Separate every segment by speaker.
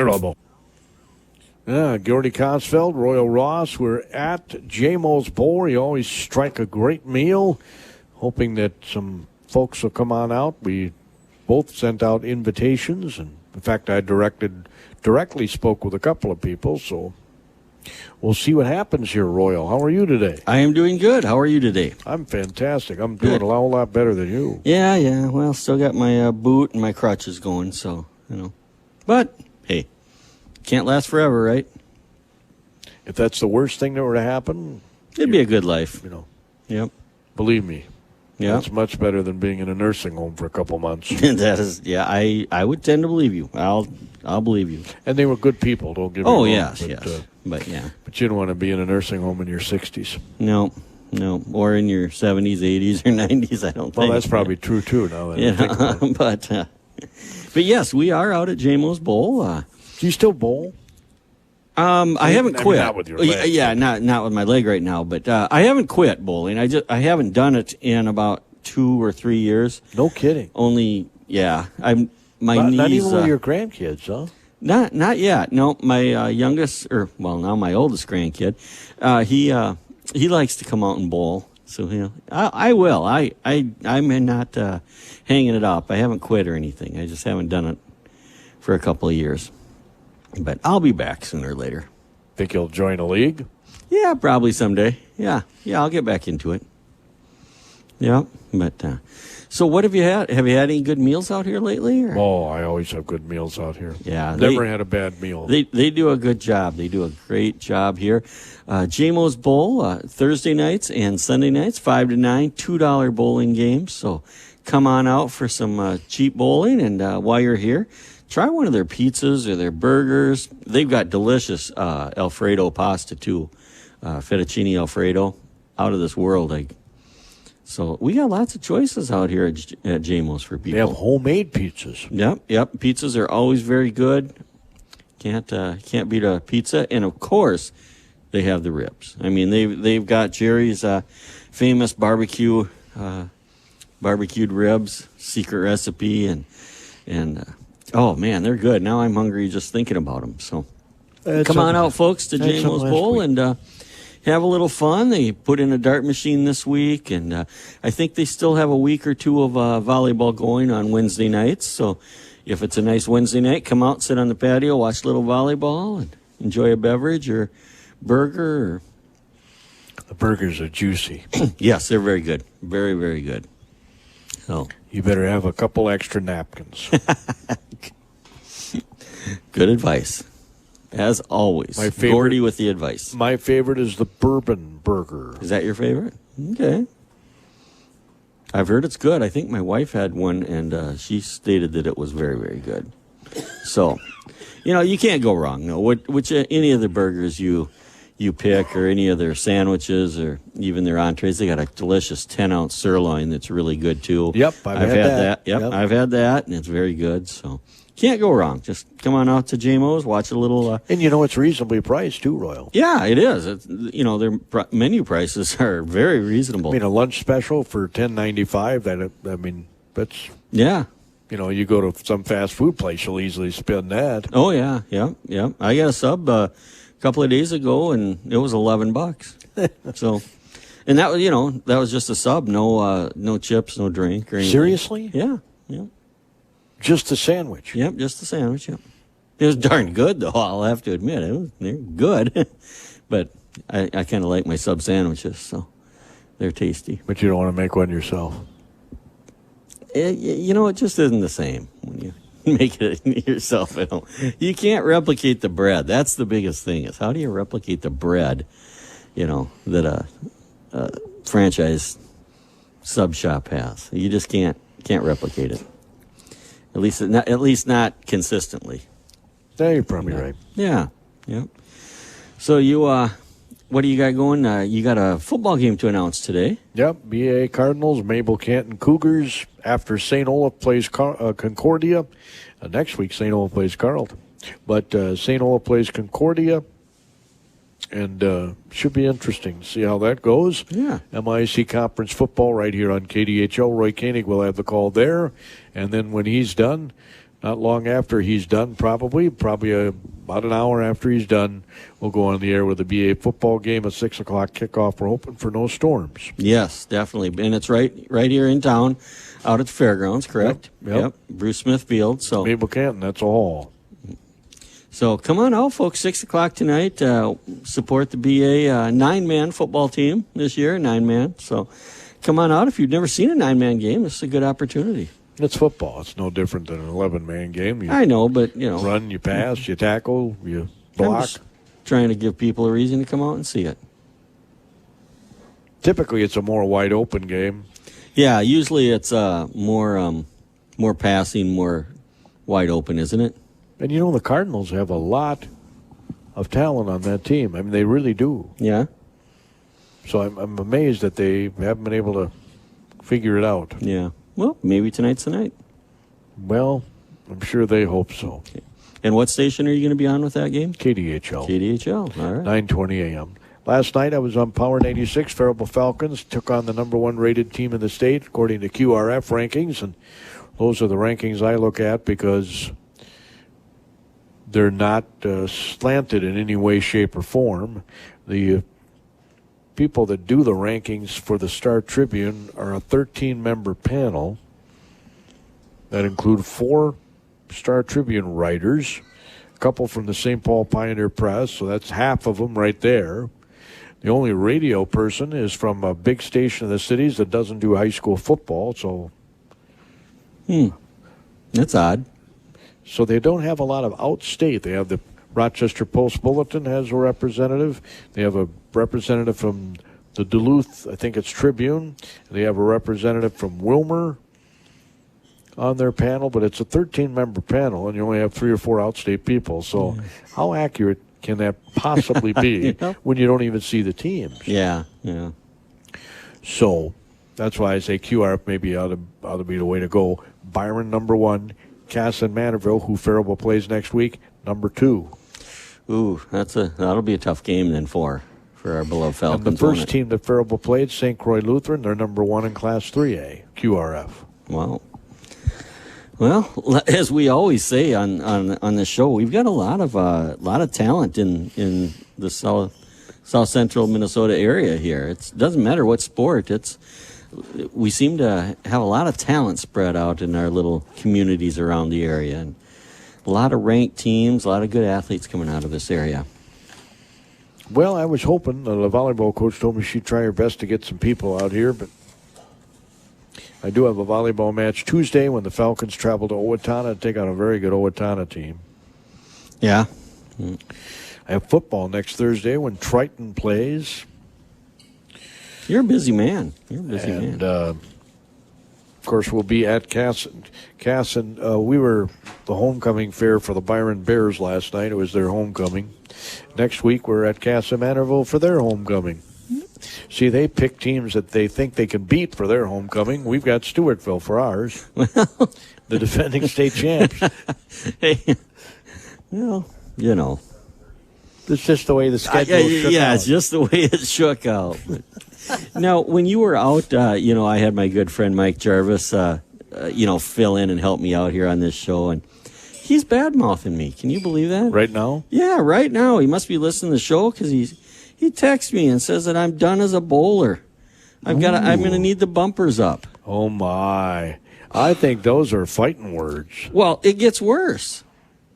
Speaker 1: Faribault. Yeah, Gordy Kosfeld, Royal Ross. We're at JMO's Bowl. You always strike a great meal. Hoping that some folks will come on out. We both sent out invitations, and in fact, I directly spoke with a couple of people, so we'll see what happens here, Royal. How are you today?
Speaker 2: I am doing good. How are you today?
Speaker 1: I'm fantastic. I'm doing a whole lot better than you.
Speaker 2: Yeah. Well, still got my boot and my crutches going, so, But, hey, can't last forever, right?
Speaker 1: If that's the worst thing that were to happen,
Speaker 2: it'd be a good life. Yep.
Speaker 1: Believe me.
Speaker 2: Yeah.
Speaker 1: That's much better than being in a nursing home for a couple months.
Speaker 2: That is, yeah, I would tend to believe you. I'll believe you.
Speaker 1: And they were good people, don't get me wrong.
Speaker 2: Oh, yes.
Speaker 1: But you don't want to be in a nursing home in your 60s.
Speaker 2: No. Or in your 70s, 80s, or 90s, I don't think.
Speaker 1: Well, that's probably true, too, now that I think about it.
Speaker 2: But yes, we are out at JMO's Bowl.
Speaker 1: Do you still bowl?
Speaker 2: I haven't quit.
Speaker 1: Not with your leg.
Speaker 2: Yeah, not with my leg right now, but I haven't quit bowling. I haven't done it in about 2 or 3 years.
Speaker 1: No kidding.
Speaker 2: Only, yeah. Knees.
Speaker 1: Not even with your grandkids, huh?
Speaker 2: Not yet. No, my youngest, now my oldest grandkid, he likes to come out and bowl. So I will. I'm not hanging it up. I haven't quit or anything. I just haven't done it for a couple of years. But I'll be back sooner or later.
Speaker 1: Think you'll join a league?
Speaker 2: Yeah, probably someday. Yeah, I'll get back into it. Yeah, but so what have you had? Have you had any good meals out here lately? Or?
Speaker 1: Oh, I always have good meals out here.
Speaker 2: Yeah,
Speaker 1: never had a bad meal.
Speaker 2: They do a good job. They do a great job here. JMO's Bowl Thursday nights and Sunday nights, 5 to 9, $2 bowling games. So come on out for some cheap bowling, and while you're here, try one of their pizzas or their burgers. They've got delicious Alfredo pasta, too. Fettuccine Alfredo. Out of this world. So we got lots of choices out here at JMO's for people.
Speaker 1: They have homemade pizzas.
Speaker 2: Yep. Pizzas are always very good. Can't beat a pizza. And, of course, they have the ribs. I mean, they've got Jerry's famous barbecued ribs, secret recipe, and oh, man, they're good. Now I'm hungry just thinking about them. So come on out, folks, to JMO's Bowl and have a little fun. They put in a dart machine this week, and I think they still have a week or two of volleyball going on Wednesday nights. So if it's a nice Wednesday night, come out, sit on the patio, watch a little volleyball, and enjoy a beverage or burger.
Speaker 1: The burgers are juicy.
Speaker 2: Yes, they're very good. Very, very good. So
Speaker 1: you better have a couple extra napkins.
Speaker 2: Good advice. As always, Gordy with the advice.
Speaker 1: My favorite is the bourbon burger.
Speaker 2: Is that your favorite? Okay. I've heard it's good. I think my wife had one, and she stated that it was very, very good. So, you can't go wrong. No, which any of the burgers you pick, or any of their sandwiches, or even their entrees, they got a delicious 10-ounce sirloin that's really good too.
Speaker 1: Yep, I've had that.
Speaker 2: Yep, I've had that, and it's very good. So. Can't go wrong. Just come on out to JMO's, watch a little.
Speaker 1: And it's reasonably priced too, Royal.
Speaker 2: Yeah, it is. Their menu prices are very reasonable.
Speaker 1: I mean, a lunch special for $10.95. That's
Speaker 2: yeah.
Speaker 1: You go to some fast food place, you'll easily spend that.
Speaker 2: Oh yeah. I got a sub a couple of days ago, and it was $11. So, and that was just a sub. No chips, no drink or anything.
Speaker 1: Seriously?
Speaker 2: Yeah.
Speaker 1: Just a sandwich?
Speaker 2: Yep, just a sandwich, yep. It was darn good, though, I'll have to admit. They're good. But I kind of like my sub sandwiches, so they're tasty.
Speaker 1: But you don't want to make one yourself?
Speaker 2: It just isn't the same when you make it yourself at home. You can't replicate the bread. That's the biggest thing, is how do you replicate the bread, that a franchise sub shop has. You just can't replicate it. At least not consistently.
Speaker 1: Yeah, you're probably right.
Speaker 2: Yeah. So you, what do you got going? You got a football game to announce today.
Speaker 1: Yep, BA Cardinals, Mabel Canton Cougars. After St. Olaf plays Concordia. Next week, St. Olaf plays Carleton. But St. Olaf plays Concordia. And should be interesting to see how that goes.
Speaker 2: Yeah.
Speaker 1: MIC Conference football right here on KDHL. Roy Koenig will have the call there. And then when he's done, not long after he's done, probably about an hour after he's done, we'll go on the air with a BA football game, a 6 o'clock kickoff. We're hoping for no storms.
Speaker 2: Yes, definitely. And it's right here in town, out at the fairgrounds, correct?
Speaker 1: Yep.
Speaker 2: Bruce Smith Field. So
Speaker 1: Mabel Canton, that's all.
Speaker 2: So come on out, folks, 6 o'clock tonight. Support the BA 9-man football team this year, 9-man. So come on out. If you've never seen a 9-man game, this is a good opportunity.
Speaker 1: It's football. It's no different than an 11-man game.
Speaker 2: I know, but,
Speaker 1: run, you pass, you tackle, you block.
Speaker 2: I'm just trying to give people a reason to come out and see it.
Speaker 1: Typically, it's a more wide-open game.
Speaker 2: Yeah, usually it's more passing, more wide open, isn't it?
Speaker 1: And, the Cardinals have a lot of talent on that team. I mean, they really do.
Speaker 2: Yeah.
Speaker 1: So I'm amazed that they haven't been able to figure it out.
Speaker 2: Yeah. Well, maybe tonight's the night.
Speaker 1: Well, I'm sure they hope so.
Speaker 2: Okay. And what station are you going to be on with that game?
Speaker 1: KDHL.
Speaker 2: KDHL, all right.
Speaker 1: 9:20 a.m. Last night I was on Power 96. Faribault Falcons took on the number 1 rated team in the state according to QRF rankings. And those are the rankings I look at because they're not slanted in any way, shape, or form. The people that do the rankings for the Star Tribune are a 13-member panel that include 4 Star Tribune writers, a couple from the St. Paul Pioneer Press, so that's half of them right there. The only radio person is from a big station in the cities that doesn't do high school football, so...
Speaker 2: That's odd.
Speaker 1: So they don't have a lot of outstate. They have the Rochester Post-Bulletin has a representative. They have a representative from the Duluth, I think it's Tribune. They have a representative from Wilmer on their panel, but it's a 13-member panel, and you only have 3 or 4 outstate people. So how accurate can that possibly be when you don't even see the teams?
Speaker 2: Yeah.
Speaker 1: So that's why I say QRF maybe ought to be the way to go. Byron, number 1. Cass and Manorville, who Faribault plays next week, number 2.
Speaker 2: Ooh, that'll be a tough game then for our beloved Falcons.
Speaker 1: And the first team that Faribault played, St. Croix Lutheran, they're number 1 in Class 3A, QRF.
Speaker 2: Wow. Well, as we always say on this show, we've got a lot of talent in the South Central Minnesota area here. It doesn't matter what sport. We seem to have a lot of talent spread out in our little communities around the area, and a lot of ranked teams, a lot of good athletes coming out of this area.
Speaker 1: Well, I was hoping, the volleyball coach told me she'd try her best to get some people out here, but I do have a volleyball match Tuesday when the Falcons travel to Owatonna to take on a very good Owatonna team.
Speaker 2: Yeah.
Speaker 1: I have football next Thursday when Triton plays.
Speaker 2: You're a busy man.
Speaker 1: Of course, we'll be at Cass, we were the homecoming fair for the Byron Bears last night. It was their homecoming. Next week, we're at Cass and Manorville for their homecoming. See, they pick teams that they think they can beat for their homecoming. We've got Stewartville for ours, the defending state champs.
Speaker 2: Hey,
Speaker 1: It's just the way the schedule shook out.
Speaker 2: It's just the way it shook out. Now, when you were out, I had my good friend Mike Jarvis, fill in and help me out here on this show, and he's bad-mouthing me. Can you believe that?
Speaker 1: Right now?
Speaker 2: Yeah, right now. He must be listening to the show because he texts me and says that I'm done as a bowler. I'm going to need the bumpers up.
Speaker 1: Oh, my. I think those are fighting words.
Speaker 2: Well, it gets worse.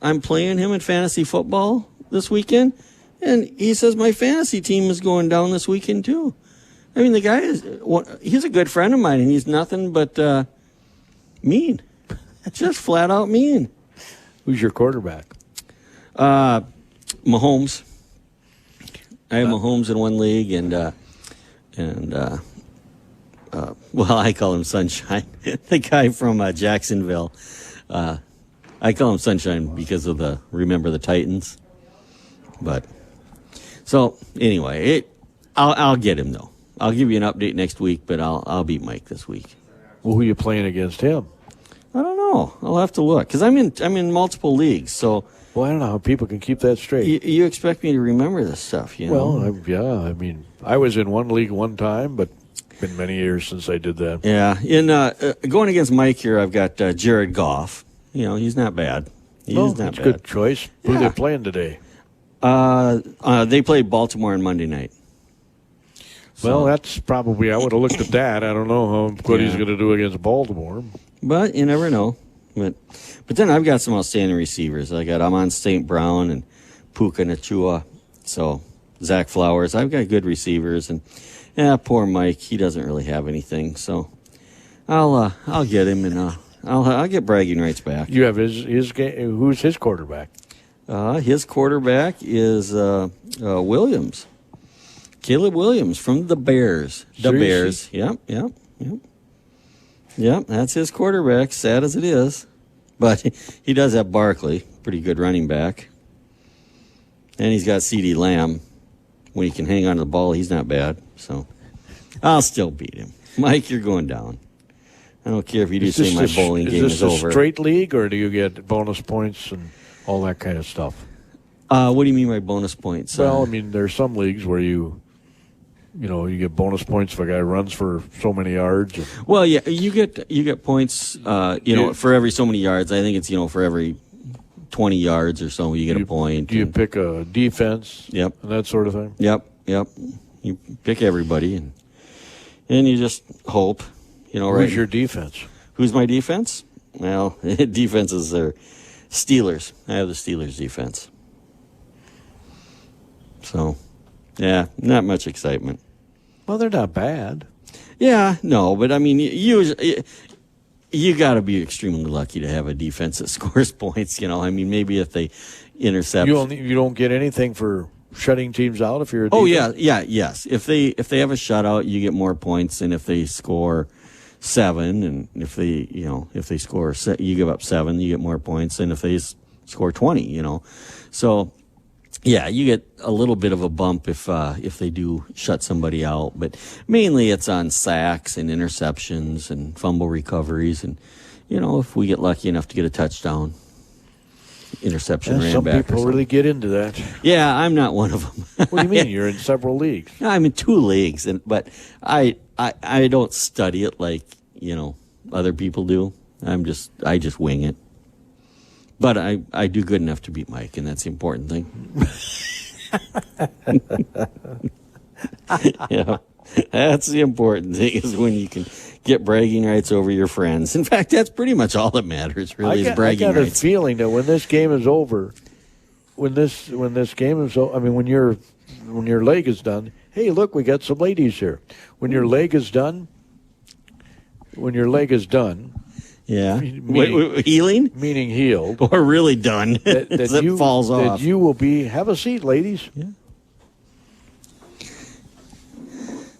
Speaker 2: I'm playing him in fantasy football this weekend, and he says my fantasy team is going down this weekend, too. I mean, the guy he's a good friend of mine, and he's nothing but mean. Just flat out mean.
Speaker 1: Who's your quarterback?
Speaker 2: Mahomes. I have Mahomes in one league, and I call him Sunshine. The guy from Jacksonville. I call him Sunshine because of remember the Titans. But so anyway, I'll get him though. I'll give you an update next week, but I'll beat Mike this week.
Speaker 1: Well, who are you playing against him?
Speaker 2: I don't know. I'll have to look because I'm in multiple leagues. So
Speaker 1: well, I don't know how people can keep that straight.
Speaker 2: You expect me to remember this stuff, you know?
Speaker 1: Well, I was in one league one time, but it's been many years since I did that.
Speaker 2: Yeah. In going against Mike here, I've got Jared Goff. he's not bad. He's not
Speaker 1: that's a
Speaker 2: bad.
Speaker 1: good choice. Who are
Speaker 2: Yeah.
Speaker 1: they playing today?
Speaker 2: They play Baltimore on Monday night.
Speaker 1: Well, that's probably, I would have looked at that. I don't know how good he's
Speaker 2: Yeah.
Speaker 1: going to do against Baltimore.
Speaker 2: But you never know. But then I've got some outstanding receivers. I got Amon St. Brown and Puka Nachua. So Zach Flowers. I've got good receivers, and poor Mike. He doesn't really have anything. So I'll get him, and I'll get bragging rights back.
Speaker 1: You have his game. Who's his quarterback?
Speaker 2: His quarterback is Williams. Caleb Williams from the Bears. The
Speaker 1: Seriously?
Speaker 2: Bears. Yep, that's his quarterback, sad as it is. But he does have Barkley, pretty good running back. And he's got CeeDee Lamb. When he can hang on to the ball, he's not bad. So I'll still beat him. Mike, you're going down. I don't care if you do say my bowling game is over.
Speaker 1: Is this a straight league, or do you get bonus points and all that kind of stuff?
Speaker 2: What do you mean by bonus points?
Speaker 1: Well, I mean, there's some leagues where you get bonus points if a guy runs for so many yards.
Speaker 2: Well, yeah, you get points, for every so many yards. I think it's, for every 20 yards or so, you get a point.
Speaker 1: Do you pick a defense?
Speaker 2: Yep.
Speaker 1: And that sort of thing?
Speaker 2: Yep. You pick everybody, and you just hope, right?
Speaker 1: Who's your defense?
Speaker 2: Who's my defense? Well, defenses are Steelers. I have the Steelers defense. So, yeah, not much excitement.
Speaker 1: Well, they're not bad.
Speaker 2: Yeah, no, but I mean, you got to be extremely lucky to have a defense that scores points. I mean, maybe if they intercept,
Speaker 1: you don't get anything for shutting teams out if you're a defense?
Speaker 2: Yes. If they have a shutout, you get more points than if they score 7, and if they score, you give up 7, you get more points than if they score 20. So. Yeah, you get a little bit of a bump if they do shut somebody out, but mainly it's on sacks and interceptions and fumble recoveries, and if we get lucky enough to get a touchdown, interception ran
Speaker 1: some
Speaker 2: back. Some
Speaker 1: people really get into that.
Speaker 2: Yeah, I'm not one of them.
Speaker 1: What do you mean? You're in several leagues.
Speaker 2: I'm in 2 leagues, but I don't study it like other people do. I just wing it. But I do good enough to beat Mike, and that's the important thing. Yeah, that's the important thing, is when you can get bragging rights over your friends. In fact, that's pretty much all that matters, really, is bragging rights.
Speaker 1: I got a feeling that when this game is over, when your leg is done, hey, look, we got some ladies here. When your leg is done.
Speaker 2: Yeah.
Speaker 1: Meaning,
Speaker 2: healing?
Speaker 1: Meaning healed.
Speaker 2: Or really done.
Speaker 1: That
Speaker 2: falls off.
Speaker 1: That you will be, have a seat, ladies.
Speaker 2: Yeah.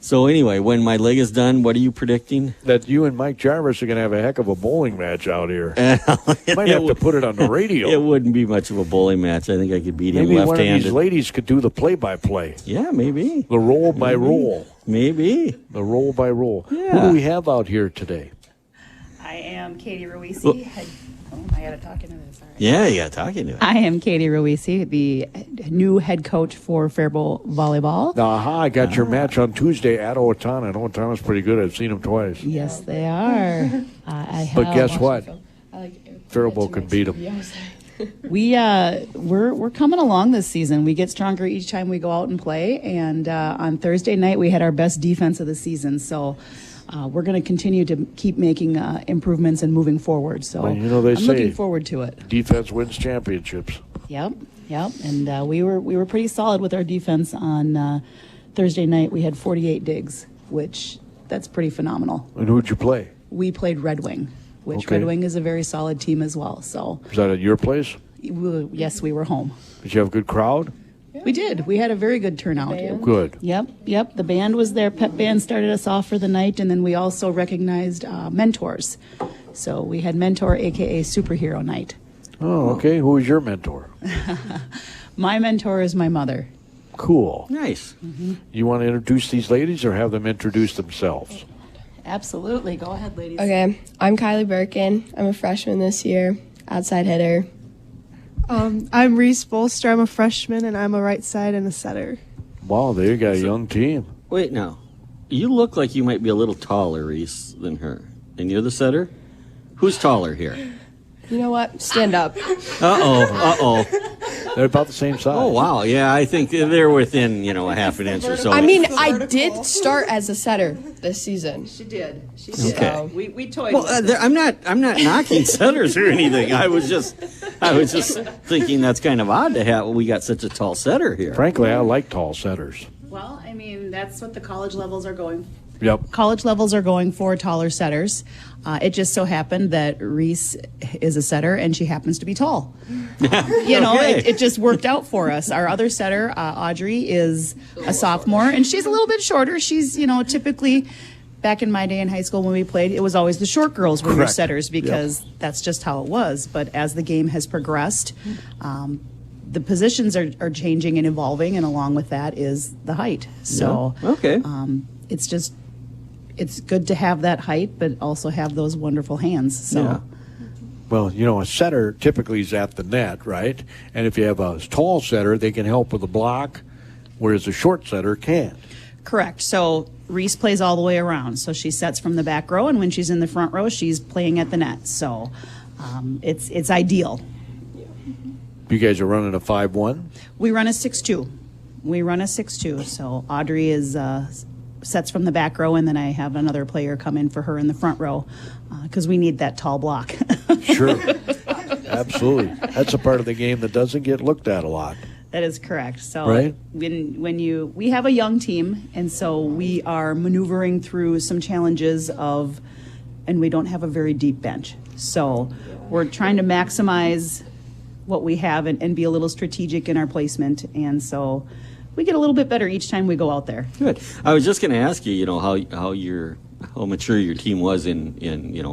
Speaker 2: So anyway, when my leg is done, what are you predicting?
Speaker 1: That you and Mike Jarvis are going to have a heck of a bowling match out here. Might have to put it on the radio.
Speaker 2: It wouldn't be much of a bowling match. I think I could beat him
Speaker 1: maybe
Speaker 2: left-handed.
Speaker 1: One of these ladies could do the play-by-play.
Speaker 2: Yeah, maybe.
Speaker 1: The roll by roll.
Speaker 2: Maybe.
Speaker 1: The roll by roll.
Speaker 2: Yeah.
Speaker 1: Who do we have out here today?
Speaker 3: I am Katie Reese. I got to talk into this. All right.
Speaker 2: Yeah, you got to talk into it.
Speaker 3: I am Katie Reese, the new head coach for Faribault Volleyball.
Speaker 1: I got your match on Tuesday at Owatonna. Owatonna's pretty good. I've seen them twice.
Speaker 3: Yes, they are.
Speaker 1: But guess what? Faribault can beat them.
Speaker 3: We're coming along this season. We get stronger each time we go out and play. And on Thursday night, we had our best defense of the season. So we're going to continue to keep making improvements and moving forward. So
Speaker 1: they
Speaker 3: I'm
Speaker 1: say
Speaker 3: looking forward to it.
Speaker 1: Defense wins championships.
Speaker 3: Yep. And we were pretty solid with our defense on Thursday night. We had 48 digs, which that's pretty phenomenal.
Speaker 1: And who'd you play?
Speaker 3: We played Red Wing, which
Speaker 1: Okay.
Speaker 3: Red Wing is a very solid team as well. So
Speaker 1: Is that at your place?
Speaker 3: yes, we were home.
Speaker 1: Did you have a good crowd?
Speaker 3: We did. We had a very good turnout.
Speaker 1: Good.
Speaker 3: Yep. The band was there. Pep band started us off for the night, and then we also recognized mentors. So we had mentor, aka superhero night.
Speaker 1: Oh, okay. Who was your mentor?
Speaker 3: My mentor is my mother.
Speaker 1: Cool.
Speaker 2: Nice.
Speaker 3: Mm-hmm.
Speaker 1: You want to introduce these ladies or have them introduce themselves?
Speaker 3: Absolutely. Go ahead, ladies.
Speaker 4: Okay, I'm Kyleigh Berken. I'm a freshman this year, outside hitter.
Speaker 5: I'm Reese, Bolster. I'm a freshman, and I'm a right side and a setter.
Speaker 1: Wow, they got a young team.
Speaker 2: Wait, now. You look like you might be a little taller, Reese, than her. And you're the setter? Who's taller here?
Speaker 4: You know what? Stand up.
Speaker 1: They're about the same size.
Speaker 2: Oh, wow. Yeah, I think they're within, a half an inch or so.
Speaker 4: I mean, I did start as a setter this season.
Speaker 3: She did.
Speaker 2: Okay.
Speaker 3: We toyed.
Speaker 2: Well, I'm not knocking setters or anything. I was just thinking that's kind of odd to have. We got such a tall setter here.
Speaker 1: Frankly, I like tall setters.
Speaker 3: Well, I mean, that's what the college levels are going.
Speaker 1: Yep.
Speaker 3: College levels are going for taller setters. It just so happened that Reese is a setter and she happens to be tall.
Speaker 2: Okay.
Speaker 3: It just worked out for us. Our other setter, Audrey, is a sophomore and she's a little bit shorter. She's, typically back in my day in high school when we played, it was always the short girls were your
Speaker 1: Correct.
Speaker 3: setters because that's just how it was. But as the game has progressed, the positions are changing and evolving, and along with that is the height. So
Speaker 2: Okay.
Speaker 3: it's good to have that height, but also have those wonderful hands. So.
Speaker 2: Yeah.
Speaker 1: Well, a setter typically is at the net, right? And if you have a tall setter, they can help with the block, whereas a short setter can't.
Speaker 3: Correct. So Reese plays all the way around. So she sets from the back row, and when she's in the front row, she's playing at the net. So it's ideal.
Speaker 1: You guys are running a 5-1?
Speaker 3: We run a 6-2. So Audrey is sets from the back row, and then I have another player come in for her in the front row because we need that tall block.
Speaker 1: Sure. Absolutely. That's a part of the game that doesn't get looked at a lot.
Speaker 3: That is correct. So
Speaker 1: Right.
Speaker 3: we have a young team, and so we are maneuvering through some challenges and we don't have a very deep bench. So we're trying to maximize what we have and be a little strategic in our placement. And so we get a little bit better each time we go out there.
Speaker 2: Good. I was just going to ask you, how mature your team was in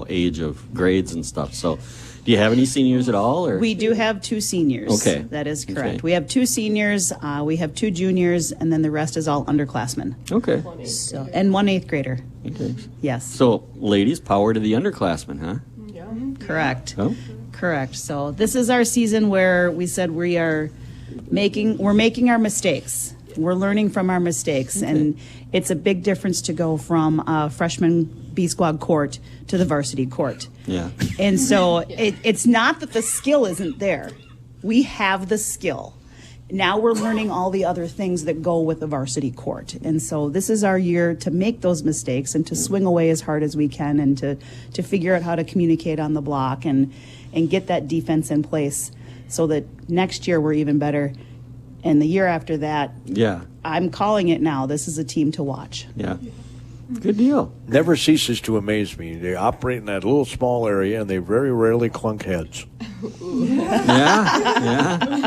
Speaker 2: age of grades and stuff. So, do you have any seniors at all? Or
Speaker 3: We do have 2 seniors.
Speaker 2: Okay.
Speaker 3: That is correct.
Speaker 2: Okay.
Speaker 3: We have 2 seniors, we have 2 juniors, and then the rest is all underclassmen.
Speaker 2: Okay.
Speaker 3: So, and 1 8th grader.
Speaker 2: Okay.
Speaker 3: Yes.
Speaker 2: So, ladies, power to the underclassmen, huh?
Speaker 3: Correct.
Speaker 2: Oh.
Speaker 3: Correct. So this is our season where we said we're making our mistakes. We're learning from our mistakes, and it's a big difference to go from a freshman B squad court to the varsity court.
Speaker 2: Yeah.
Speaker 3: And so it's not that the skill isn't there. We have the skill. Now we're learning all the other things that go with the varsity court. And so this is our year to make those mistakes and to swing away as hard as we can and to figure out how to communicate on the block and get that defense in place so that next year we're even better. And the year after that,
Speaker 2: Yeah.
Speaker 3: I'm calling it now. This is a team to watch.
Speaker 2: Yeah. Good deal.
Speaker 1: Never ceases to amaze me. They operate in that little small area, and they very rarely clunk heads.
Speaker 2: Yeah.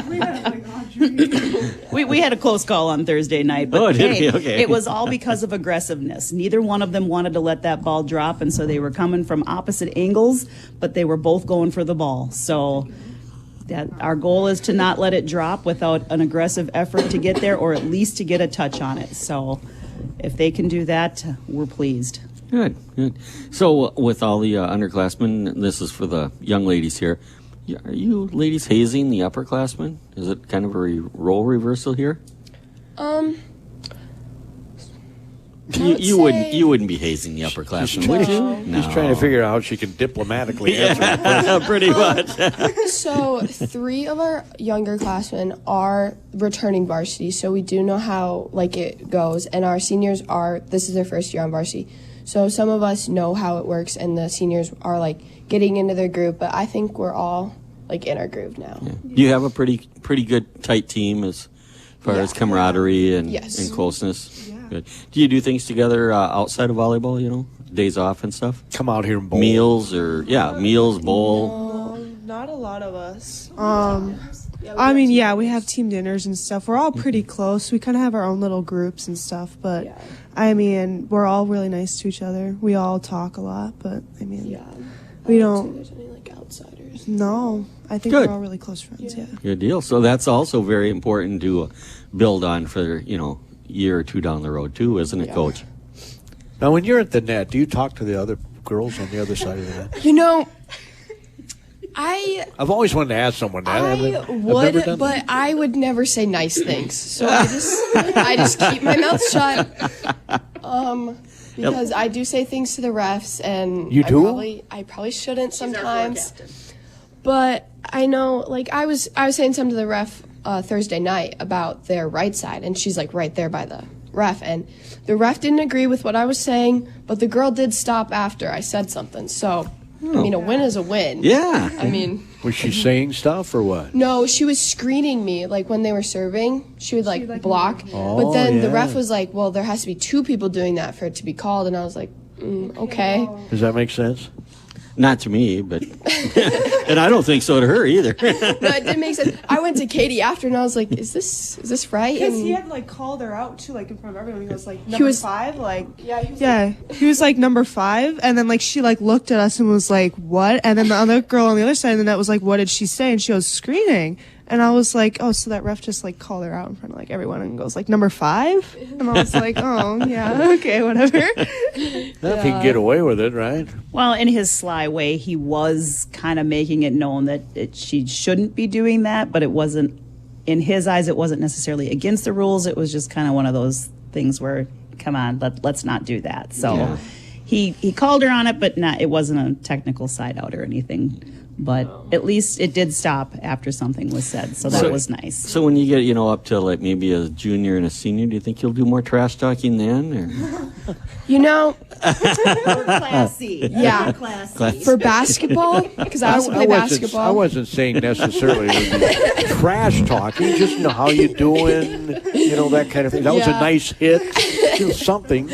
Speaker 3: We had a close call on Thursday night, but
Speaker 2: Oh, did we? Okay.
Speaker 3: it was all because of aggressiveness. Neither one of them wanted to let that ball drop, and so they were coming from opposite angles, but they were both going for the ball. So that our goal is to not let it drop without an aggressive effort to get there, or at least to get a touch on it. So if they can do that, we're pleased.
Speaker 2: Good. So, with all the underclassmen, this is for the young ladies here. Are you ladies hazing the upperclassmen? Is it kind of a role reversal here? You wouldn't be hazing the upperclassmen, would you?
Speaker 1: She's trying to figure out how she can diplomatically answer the question.
Speaker 2: Pretty much.
Speaker 4: So 3 of our younger classmen are returning varsity, so we do know how it goes. And our seniors this is their first year on varsity. So some of us know how it works, and the seniors are getting into their group. But I think we're all in our groove now.
Speaker 2: Yeah. You have a pretty good tight team as far as camaraderie and closeness.
Speaker 5: Yeah.
Speaker 2: Good. Do you do things together outside of volleyball? Days off and stuff.
Speaker 1: Come out here and bowl.
Speaker 2: Meals meals, bowl.
Speaker 5: No, not a lot of us. We have team dinners and stuff. We're all pretty close. We kind of have our own little groups and stuff, but we're all really nice to each other. We all talk a lot, but we don't.
Speaker 4: There's any outsiders.
Speaker 5: No, I think
Speaker 2: Good.
Speaker 5: we're all really close friends. Yeah.
Speaker 2: Good deal. So that's also very important to build on for year or two down the road too, isn't it, Coach?
Speaker 1: Now, when you're at the net, do you talk to the other girls on the other side of the net? I've always wanted to ask someone that. I've never
Speaker 4: would,
Speaker 1: done
Speaker 4: but
Speaker 1: that.
Speaker 4: I would never say nice things. So I just keep my mouth shut. Because I do say things to the refs, and
Speaker 1: You do?
Speaker 4: I probably shouldn't sometimes. But I know, like, I was saying something to the ref Thursday night about their right side, and she's like right there by the ref, and the ref didn't agree with what I was saying, but the girl did stop after I said something. So, I mean, a win is a win.
Speaker 2: Yeah.
Speaker 4: I mean,
Speaker 1: Was she saying stuff or what?
Speaker 4: no, she was screening me, like when they were serving, she would like block. But then the ref was like, well, there has to be 2 people doing that for it to be called, and I was like, okay.
Speaker 1: Does that make sense?
Speaker 2: Not to me, but and I don't think so to her either.
Speaker 4: No, it didn't make sense. I went to Katie after, and I was like, is this right?
Speaker 5: Because
Speaker 4: And
Speaker 5: he had like called her out too, like in front of everyone. He was like number
Speaker 4: was-
Speaker 5: 5, like
Speaker 4: yeah,
Speaker 5: he was like number 5, and then like she like looked at us and was like, "What?" And then the other girl on the other side of the net was like, "What did she say?" And she was screening, and I was like, "Oh, so that ref just like called her out in front of like everyone and goes like number 5?" And I was like, "Oh yeah, okay, whatever."
Speaker 1: Now, if he can get away with it, right?
Speaker 3: Well, in his sly way, he was kind of making it known that she shouldn't be doing that, but it wasn't, in his eyes, it wasn't necessarily against the rules. It was just kind of one of those things where, come on, let's not do that. So
Speaker 2: Yeah.
Speaker 3: he called her on it, but it wasn't a technical side out or anything. But at least it did stop after something was said, so that was nice.
Speaker 2: So when you get, up to like maybe a junior and a senior, do you think you'll do more trash talking then? Or?
Speaker 4: you know,
Speaker 3: Classy.
Speaker 4: Yeah.
Speaker 3: Classy.
Speaker 4: for basketball, because I also play basketball.
Speaker 1: I wasn't saying necessarily it would be trash talking, just how you doing, that kind of thing. That was a
Speaker 4: Yeah.
Speaker 1: nice hit, something.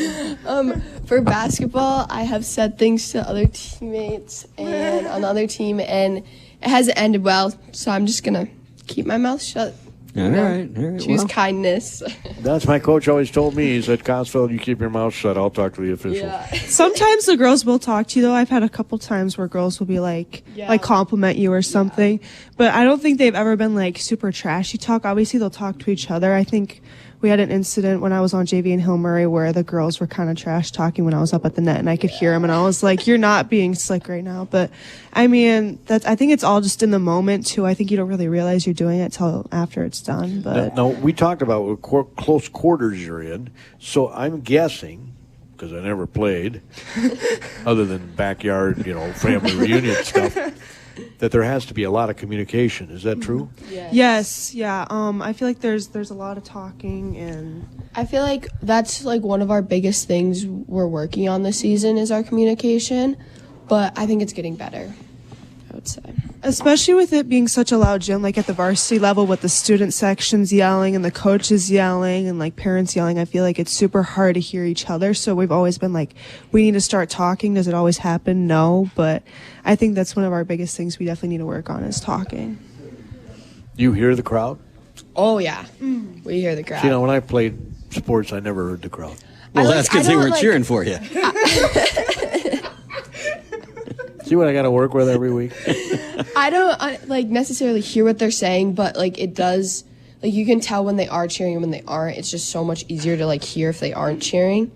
Speaker 4: For basketball, I have said things to other teammates and another team, and it hasn't ended well. So I'm just gonna keep my mouth shut.
Speaker 2: All right.
Speaker 4: Choose
Speaker 2: Well,
Speaker 4: kindness.
Speaker 1: That's my coach always told me. He said, Consfeld, you keep your mouth shut. I'll talk to the officials.
Speaker 5: Sometimes the girls will talk to you though. I've had a couple times where girls will be like compliment you or something, but I don't think they've ever been like super trashy talk. Obviously they'll talk to each other. I think we had an incident when I was on JV in Hill Murray where the girls were kind of trash talking when I was up at the net, and I could hear them, and I was like, "You're not being slick right now." But I mean, I think it's all just in the moment too. I think you don't really realize you're doing it till after it's done. But
Speaker 1: No, we talked about what close quarters you're in, so I'm guessing, because I never played, other than backyard, family reunion stuff, that there has to be a lot of communication. Is that true?
Speaker 5: yes, yeah. I feel like there's a lot of talking, and
Speaker 4: I feel like that's like one of our biggest things we're working on this season is our communication, but I think it's getting better, I would say.
Speaker 5: especially with it being such a loud gym, like at the varsity level with the student sections yelling and the coaches yelling and like parents yelling, I feel like it's super hard to hear each other. So we've always been like, we need to start talking. Does it always happen? No, but I think that's one of our biggest things we definitely need to work on is talking.
Speaker 1: You hear the crowd?
Speaker 4: Oh yeah, we hear the crowd.
Speaker 1: See, when I played sports, I never heard the crowd.
Speaker 2: well,
Speaker 4: I
Speaker 2: that's
Speaker 4: I
Speaker 2: because they
Speaker 4: don't,
Speaker 2: weren't
Speaker 4: like-
Speaker 2: cheering for you.
Speaker 1: See what I got to work with every week?
Speaker 4: I don't like necessarily hear what they're saying, but like it does, like you can tell when they are cheering and when they aren't. It's just so much easier to like hear if they aren't cheering,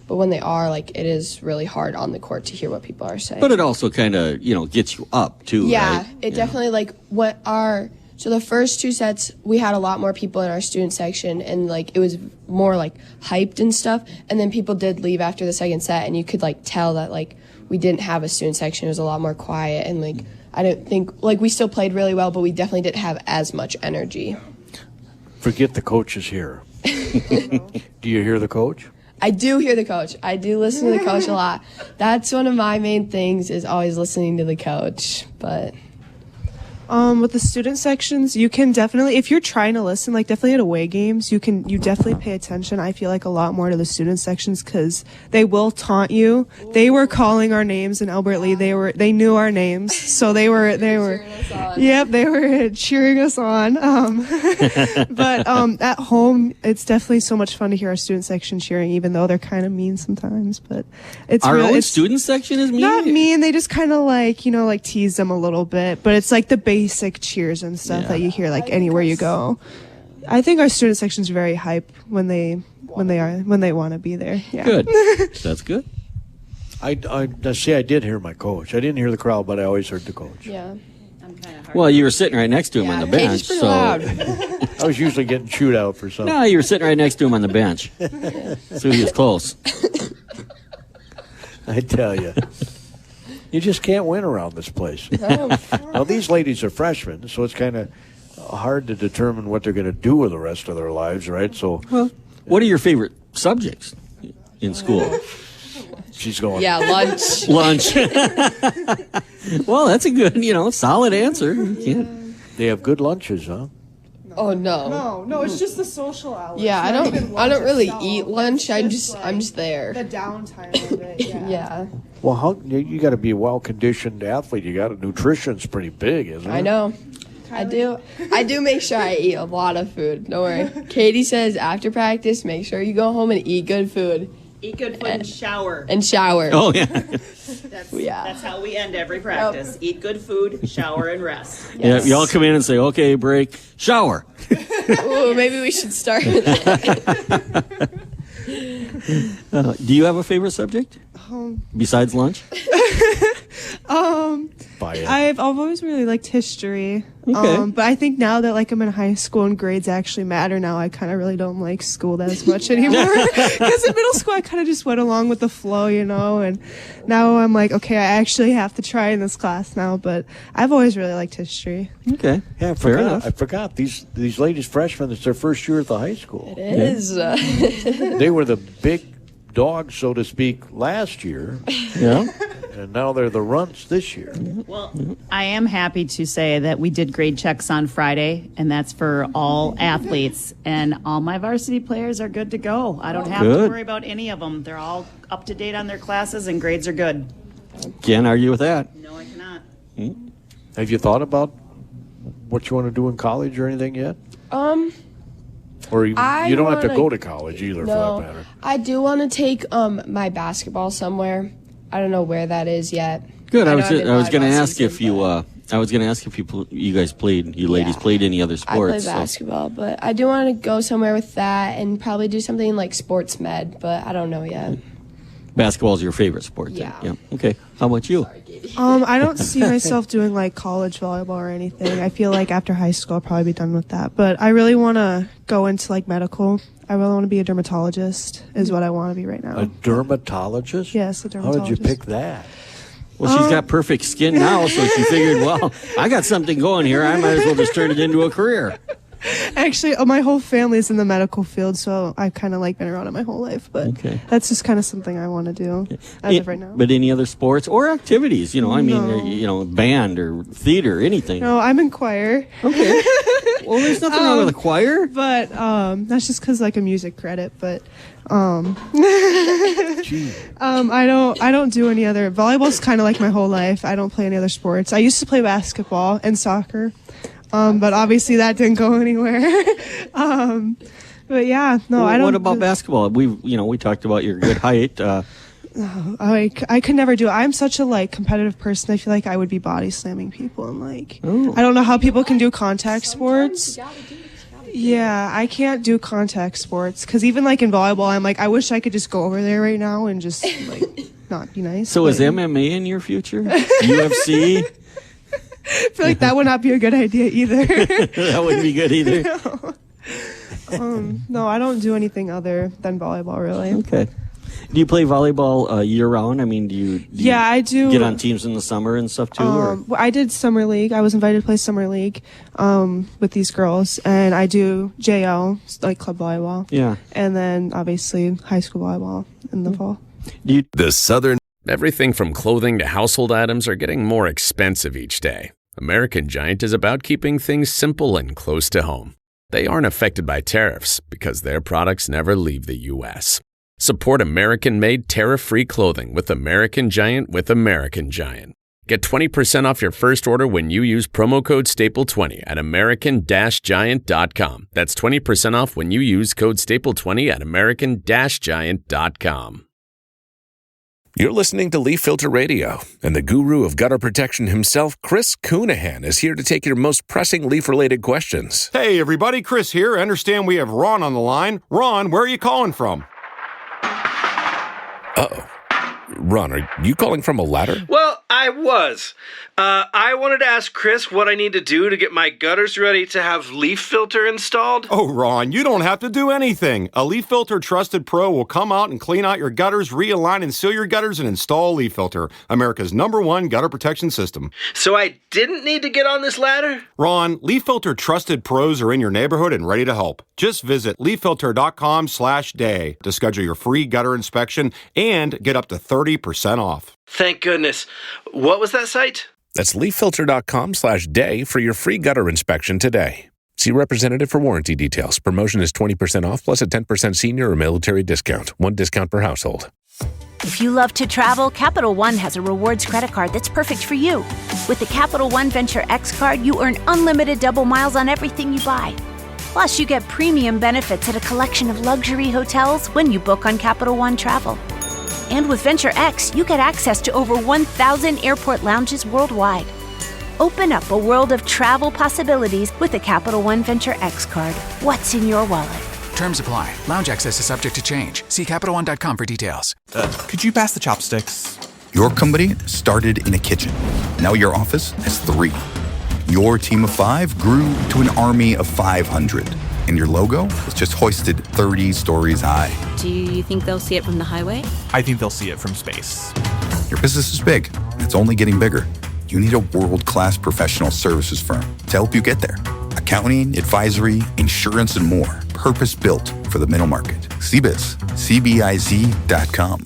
Speaker 4: but when they are, like it is really hard on the court to hear what people are saying.
Speaker 2: But it also kind of, gets you up too,
Speaker 4: Yeah,
Speaker 2: right?
Speaker 4: it definitely like so the first 2 sets we had a lot more people in our student section, and like it was more like hyped and stuff, and then people did leave after the second set, and you could like tell that like we didn't have a student section. It was a lot more quiet, and like I don't think like we still played really well, but we definitely didn't have as much energy.
Speaker 1: Forget the coaches here. Do you hear the coach?
Speaker 4: I do hear the coach. I do listen to the coach a lot. That's one of my main things is always listening to the coach. But
Speaker 5: With the student sections, you can definitely, if you're trying to listen, like definitely at away games, you definitely pay attention. I feel like a lot more to the student sections because they will taunt you. They were calling our names in Albert Lee. They knew our names, so they were. Yep, they were cheering us on. But at home, it's definitely so much fun to hear our student section cheering, even though they're kind of mean sometimes. But it's
Speaker 2: Our
Speaker 5: really,
Speaker 2: own
Speaker 5: it's
Speaker 2: student section is mean?
Speaker 5: not mean. They just kind of like tease them a little bit. But it's like the basic cheers and stuff that you hear like anywhere you go. I think our student section's very hype when they want to be there. Yeah.
Speaker 2: Good. That's good.
Speaker 1: I did hear my coach. I didn't hear the crowd, but I always heard the coach.
Speaker 4: yeah,
Speaker 2: Well, you were sitting right next to him on the bench,
Speaker 4: Katie's pretty
Speaker 2: so
Speaker 4: loud.
Speaker 1: I was usually getting chewed out for something.
Speaker 2: no, you were sitting right next to him on the bench, so he was close.
Speaker 1: I tell you. You just can't win around this place. Now, these ladies are freshmen, so it's kind of hard to determine what they're going to do with the rest of their lives, right? So,
Speaker 2: Well, what are your favorite subjects in school?
Speaker 1: she's going.
Speaker 4: Yeah, lunch.
Speaker 2: Lunch. Well, that's a good, solid answer. You can't-
Speaker 1: They have good lunches, huh?
Speaker 4: Oh no.
Speaker 5: No, it's just the social hours.
Speaker 4: Yeah, I
Speaker 5: not even
Speaker 4: don't
Speaker 5: lunch
Speaker 4: really
Speaker 5: itself.
Speaker 4: eat lunch. I'm
Speaker 5: It's
Speaker 4: just there.
Speaker 5: the downtime of it. Yeah.
Speaker 4: Yeah,
Speaker 1: Well, you got to be a well-conditioned athlete. You got nutrition's pretty big, isn't it?
Speaker 4: I know. I do make sure I eat a lot of food. Don't worry. Katie says after practice, make sure you go home and eat good food
Speaker 6: Eat good food and shower.
Speaker 4: and shower.
Speaker 2: Oh, yeah.
Speaker 6: That's how we end every practice. Eat good food, shower, and rest.
Speaker 2: Yeah, you all come in and say, okay, break, shower.
Speaker 4: Ooh, maybe we should start with that.
Speaker 2: Do you have a favorite subject besides lunch?
Speaker 5: I've always really liked history.
Speaker 2: Okay.
Speaker 5: But I think now that I'm in high school and grades actually matter now, I kind of really don't like school that as much anymore. Because in middle school I kind of just went along with the flow, and now I'm like, okay, I actually have to try in this class now. But I've always really liked history.
Speaker 2: Okay.
Speaker 1: Yeah,
Speaker 2: Fair enough.
Speaker 1: I forgot. These ladies freshmen, it's their first year at the high school.
Speaker 4: It is.
Speaker 1: They were the big dogs, so to speak, last year,
Speaker 2: Yeah.
Speaker 1: and now they're the runts this year.
Speaker 6: Well,
Speaker 7: I am happy to say that we did grade checks on Friday, and that's for all athletes. And all my varsity players are good to go. I don't have
Speaker 2: Good.
Speaker 7: to worry about any of them. They're all up to date on their classes, and grades are good.
Speaker 2: Can't argue with that.
Speaker 7: No, I cannot.
Speaker 1: Have you thought about what you want to do in college or anything yet? Or you
Speaker 4: I
Speaker 1: don't have to
Speaker 4: wanna-
Speaker 1: go to college either, for that
Speaker 4: No,
Speaker 1: matter.
Speaker 4: I do want to take my basketball somewhere. I don't know where that is yet.
Speaker 2: Good. I
Speaker 4: know I'm in
Speaker 2: was going to
Speaker 4: volleyball
Speaker 2: ask if
Speaker 4: season,
Speaker 2: you.
Speaker 4: but-
Speaker 2: I was going to ask if you guys played. You ladies
Speaker 4: Yeah.
Speaker 2: played any other
Speaker 4: I play
Speaker 2: sports? so-
Speaker 4: basketball, but I do want to go somewhere with that and probably do something like sports med, but I don't know yet.
Speaker 2: Basketball is your favorite sport. Then.
Speaker 4: Yeah.
Speaker 2: Okay. How about you?
Speaker 5: I don't see myself doing college volleyball or anything. I feel like after high school I'll probably be done with that. But I really want to go into medical. I really want to be a dermatologist is what I want to be right now.
Speaker 1: A dermatologist?
Speaker 5: Yes, a
Speaker 1: How
Speaker 5: dermatologist.
Speaker 1: did you pick that?
Speaker 2: Well, she's got perfect skin now, so she figured, well, I got something going here. I might as well just turn it into a career.
Speaker 5: Actually, my whole family's in the medical field, so I've kind of been around it my whole life. But
Speaker 2: Okay.
Speaker 5: that's just kind of something I want to do as of right now.
Speaker 2: But any other sports or activities? I mean,
Speaker 5: No.
Speaker 2: band or theater, anything.
Speaker 5: No, I'm in choir.
Speaker 2: Okay. Well, there's nothing wrong with a choir.
Speaker 5: But that's just because a music credit. But I don't do any other. Volleyball's kind of my whole life. I don't play any other sports. I used to play basketball and soccer, but obviously that didn't go anywhere. But yeah, no,
Speaker 2: Well,
Speaker 5: I don't.
Speaker 2: What about basketball? We talked about your good height.
Speaker 5: I could never do it. I'm such a competitive person. I feel like I would be body slamming people and I don't know how people can do contact sports. Yeah, I can't do contact sports because even in volleyball, I'm I wish I could just go over there right now and just not be nice.
Speaker 2: So is MMA in your future? UFC?
Speaker 5: I feel like that would not be a good idea either.
Speaker 2: That wouldn't be good either.
Speaker 5: No, I don't do anything other than volleyball really.
Speaker 2: Okay. Do you play volleyball year round? I mean, do you
Speaker 5: Yeah, I do.
Speaker 2: get on teams in the summer and stuff too? Or?
Speaker 5: Well, I did summer league. I was invited to play summer league with these girls, and I do JL club volleyball.
Speaker 2: Yeah.
Speaker 5: And then obviously high school volleyball in the fall.
Speaker 8: The Southern. Everything from clothing to household items are getting more expensive each day. American Giant is about keeping things simple and close to home. They aren't affected by tariffs because their products never leave the U.S. Support American-made tariff-free clothing with American Giant with American Giant. Get 20% off your first order when you use promo code STAPLE20 at american-giant.com. That's 20% off when you use code STAPLE20 at american-giant.com. You're listening to Leaf Filter Radio, and the guru of gutter protection himself, Chris Coonahan, is here to take your most pressing leaf-related questions.
Speaker 9: Hey, everybody, Chris here. I understand we have Ron on the line. Ron, where are you calling from?
Speaker 8: Uh-oh. Ron, are you calling from a ladder?
Speaker 10: Well, I was. I wanted to ask Chris what I need to do to get my gutters ready to have leaf filter installed.
Speaker 9: Oh, Ron, you don't have to do anything. A Leaf Filter Trusted Pro will come out and clean out your gutters, realign and seal your gutters, and install Leaf Filter, America's #1 gutter protection system.
Speaker 10: So I didn't need to get on this ladder?
Speaker 9: Ron, Leaf Filter Trusted Pros are in your neighborhood and ready to help. Just visit leaffilter.com/day to schedule your free gutter inspection and get up to 30% off.
Speaker 10: Thank goodness. What was that site?
Speaker 11: That's leaffilter.com/day for your free gutter inspection today. See representative for warranty details. Promotion is 20% off plus a 10% senior or military discount. One discount per household.
Speaker 12: If you love to travel, Capital One has a rewards credit card that's perfect for you. With the Capital One Venture X card, you earn unlimited double miles on everything you buy. Plus, you get premium benefits at a collection of luxury hotels when you book on Capital One Travel. And with Venture X, you get access to over 1,000 airport lounges worldwide. Open up a world of travel possibilities with the Capital One Venture X card. What's in your wallet?
Speaker 13: Terms apply. Lounge access is subject to change. See CapitalOne.com for details.
Speaker 14: Could you pass the chopsticks?
Speaker 15: Your company started in a kitchen. Now your office has 3. Your team of 5 grew to an army of 500. And your logo was just hoisted 30 stories high.
Speaker 16: Do you think they'll see it from the highway?
Speaker 14: I think they'll see it from space.
Speaker 15: Your business is big. It's only getting bigger. You need a world-class professional services firm to help you get there. Accounting, advisory, insurance, and more. Purpose-built for the middle market. CBiz. CBIZ.com.